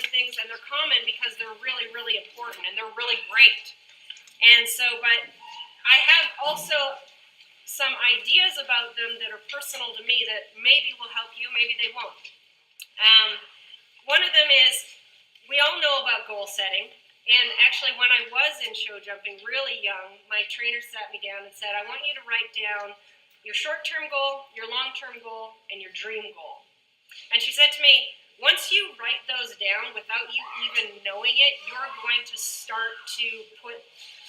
common things, and they're common because they're really, really important, and they're really great. And so, but I have also some ideas about them that are personal to me that maybe will help you, maybe they won't. One of them is, we all know about goal setting. And actually, when I was in show jumping, really young, my trainer sat me down and said, I want you to write down your short-term goal, your long-term goal, and your dream goal. And she said to me, once you write those down without you even knowing it, you're going to start to put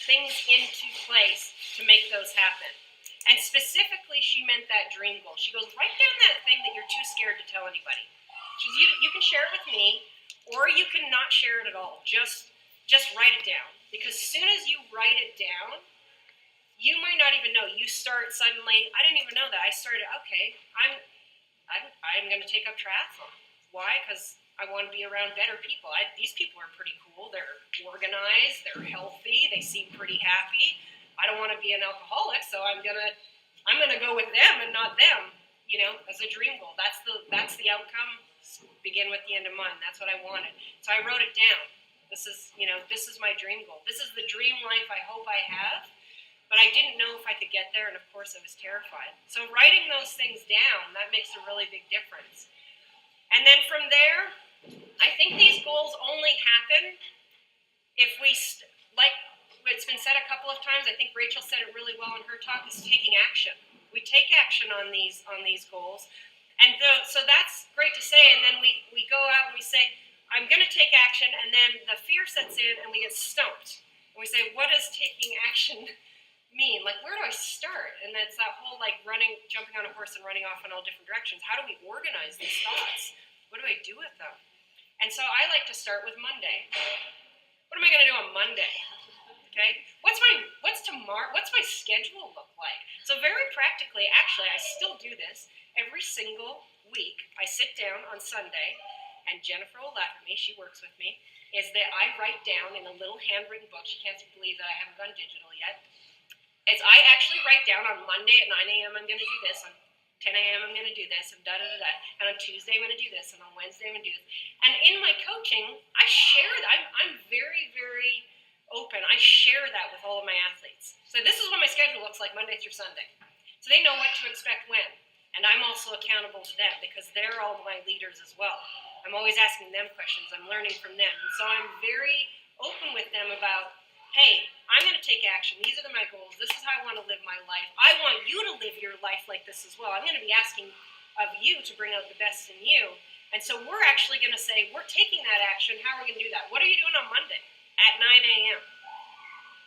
things into place to make those happen. And specifically, she meant that dream goal. She goes, write down that thing that you're too scared to tell anybody. She goes, you can share it with me, or you can not share it at all. Just write it down. Because as soon as you write it down, you might not even know. You start suddenly, I didn't even know that. I started, okay, I'm going to take up triathlon. Why? Because I want to be around better people. These people are pretty cool. They're organized. They're healthy. They seem pretty happy. I don't want to be an alcoholic, so I'm gonna go with them and not them. You know, as a dream goal. That's the outcome. Begin with the end in mind. That's what I wanted. So I wrote it down. This is my dream goal. This is the dream life I hope I have. But I didn't know if I could get there, and of course I was terrified. So writing those things down, that makes a really big difference. And then from there, I think these goals only happen if we, like it's been said a couple of times, I think Rachel said it really well in her talk, is taking action. We take action on these goals. And so that's great to say, and then we go out and we say, I'm going to take action, and then the fear sets in and we get stumped. And we say, what does taking action mean? Like, where do I start? And that's that whole jumping on a horse and running off in all different directions. How do we organize these thoughts? What do I do with them? And so I like to start with Monday. What am I going to do on Monday? Okay, what's my schedule look like? So very practically, actually, I still do this every single week. I sit down on Sunday, and Jennifer will laugh at me, she works with me, is that I write down in a little handwritten book, she can't believe that I haven't gone digital yet, is I actually write down on Monday at 9 a.m. I'm going to do this, on 10 a.m. I'm going to do this, and da-da-da-da, and on Tuesday I'm going to do this, and on Wednesday I'm going to do this. And in my coaching, I share that. I'm very, very open. I share that with all of my athletes. So this is what my schedule looks like Monday through Sunday. So they know what to expect when. And I'm also accountable to them because they're all my leaders as well. I'm always asking them questions. I'm learning from them. And so I'm very open with them about, hey, I'm going to take action. These are my goals. This is how I want to live my life. I want you to live your life like this as well. I'm going to be asking of you to bring out the best in you. And so we're actually going to say, we're taking that action. How are we going to do that? What are you doing on Monday at 9 a.m.?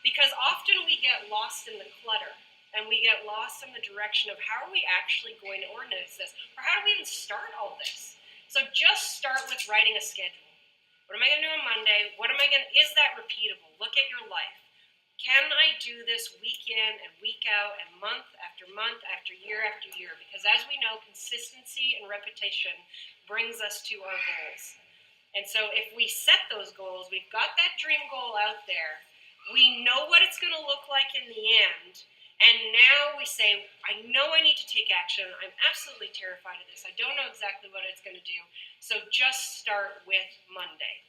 Because often we get lost in the clutter and we get lost in the direction of how are we actually going to organize this? Or how do we even start all this? So just start with writing a schedule. What am I going to do on Monday? Is that repeatable? Look at your life. Can I do this week in and week out and month after year after year? Because as we know, consistency and repetition brings us to our goals. And so if we set those goals, we've got that dream goal out there, we know what it's going to look like in the end, and now we say, I know I need to take action. I'm absolutely terrified of this. I don't know exactly what it's going to do. So just start with Monday.